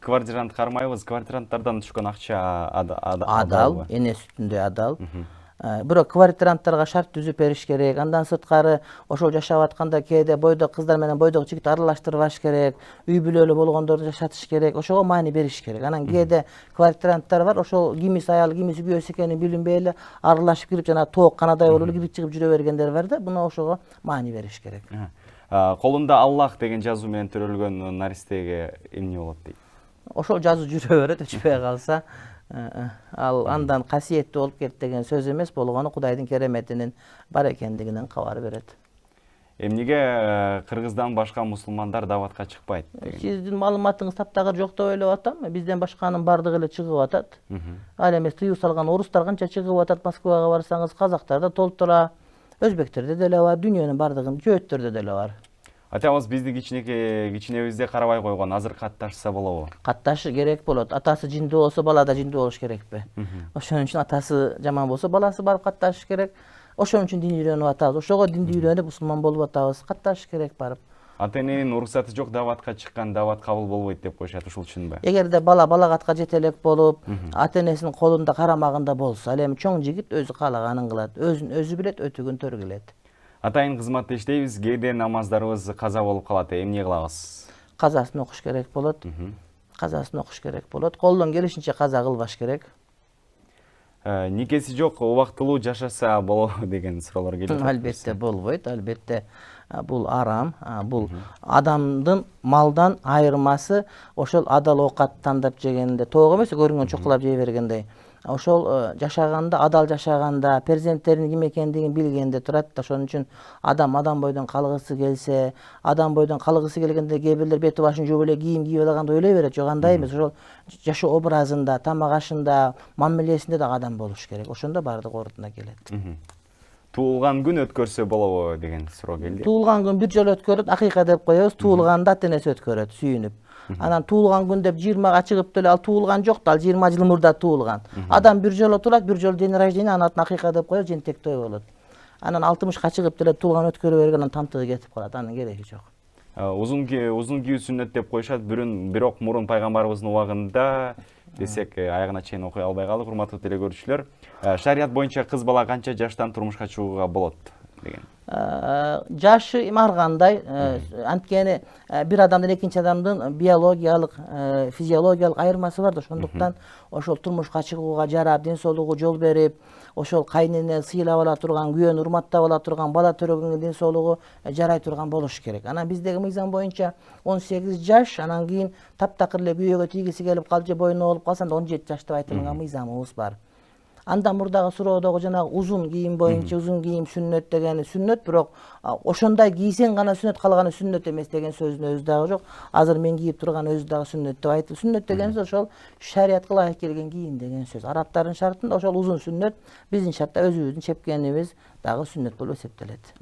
квартирант кармайбыз, квартиранттардан түшкөн акча адал, эне сүтүндөй адал. Бирок квартиранттарга шарт түзүп бериш керек. Андан сырткары ошол жашап атканда кээде бойдок кыздар менен бойдок жигит аралаштырбаш керек. Үй бүлөлүү болгондорду жашатыш керек. Ошого маани бериш керек. Анан кээде квартиранттар бар, ошол кимиси аял, кимиси күйөөсү экенин билинбей эле аралашып кирип жана тоок канадай болуп эле кирип чыгып жүрө бергендер бар да. Буну ошого маани бериш керек. Колунда Аллах деген жазуу менен төрөлгөн наристеге эмне болот дейт? Ошол жазуу жүрө берет, өчпөй калса. Ал андан касиеттүү болуп кетти деген сөз эмес, болгону Кудайдын кереметинин бар экендигинен кабар берет. Эмнеге Кыргыздан башка мусулмандар даватка чыкпайт деген? Сиздин маалыматыңыз таптагыр жок деп ойлоп атам. Бизден башканын бардыгы эле чыгып атат. Ал эмес тыюу салган орустар канча чыгып атат, Москвага барсаңыз, казактар да толтура, өзбектерде деле бар, дүйнөнүн бардыгын жөөттөрдө деле бар. Атабыз бизди кичинебизде карабай койгон, азыр катташса болобу? Катташы керек болот. Атасы жиндүү болсо бала да жиндүү болуш керекпи? Ошон үчүн атасы жаман болсо баласы барып катташыш керек. Ошон үчүн дин үйрөнүп атабыз. Ошого динди үйрөнүп мусулман болуп атабыз. Катташыш керек барып. Ата эненин уруксаты жок даватка чыккан, дават кабыл болбойт деп коюшат, ушул үчүнбү? Эгерде бала балагатка жете элек болуп, ата энесинин колунда карамагында болсо, ал эми чоң жигит өзү каалаганын кылат. Өзүн өзү билет, өтүгүн төр келет. Атайын кызматта иштейбиз, кээде намаздарыбыз каза болуп калат. Эмне кылабыз? Казасын окуш керек болот. Казасын окуш керек болот. Колдон келишинче каза кылбаш керек. Никеси жок, убактылуу жашаса болобу деген суроолор келет. Албетте болбойт, албетте бул арам, бул адамдын малдан айырмасы ошол адал оокат тандап жегенде, тоок эмес, көрүнгөн чокулап жей бергендей. Ошол жашаганда, адал жашаганда, перзенттеринин ким экендигин билгенде турат да. Ошон үчүн адам бойдон калгысы келсе, адам бойдон калгысы келгенде кээ бирлер бети башын жууп эле кийим кийип алганда ойлой берет. Жок, андай эмес. Ошол жашоо образында, тамак ашында, мамилесинде дагы адам болуш керек. Ошондо бардыгы ордуна келет. Туулган күн өткөрсө болобу деген суроо келди. Туулган күн бир жолу өткөрөт, акыйка деп коебуз. Туулганда ата энеси өткөрөт, сүйүнүп. Анан туулган күн деп 20-га чыгып деле ал туулган жок да, ал 20 жыл мурда туулган. Адам бир жолу туулат, бир жолу день рождения, анын атын акыйка деп коебуз, жентек той болот. Анан 60-га чыгып деле туулган өткөрө берген, анан тамтыгы кетип калат, анын кереги жок. Узун кийүү сүннөт деп коюшат, бирок мурун пайгамбарыбыздын убагында десек аягына чейин окуй албай калдык. Урматтуу теле көрүүчүлөр, шарият боюнча кыз бала канча жаштан турмушка чыгууга болот деген? Жашы ар кандай, анткени бир адамдын экинчи адамдын биологиялык, физиологиялык айырмасы бар да, ошондуктан ошол турмушка чыгууга жарап, ден соолугу жол берип, ошол кайнене сыйлап ала турган, күйөөнү урматтап ала турган, бала төрөгөнгө ден соолугу жарай турган болуш керек. Анан биздеги мыйзам боюнча 18 жаш, анан кийин таптакыр эле күйөөгө тийгиси келип калчу, бойуна болуп калса, 17 жаш деп айтылган мыйзамыбыз бар. Андан мурдагы суроодогу жанагы узун кийим боюнча, узун кийим сүннөт дегени сүннөт, бирок ошондой кийсең гана сүннөт, калганы сүннөт эмес деген сөздүн өзү дагы жок. Азыр мен кийип турган өзү дагы сүннөт деп айтылат. Сүннөт деген сөз ошол шариятка ылайык келген кийим деген сөз. Арабтардын шартында ошол узун сүннөт, биздин шартта өзүбүздүн чепкенибиз дагы сүннөт болуп эсептелет.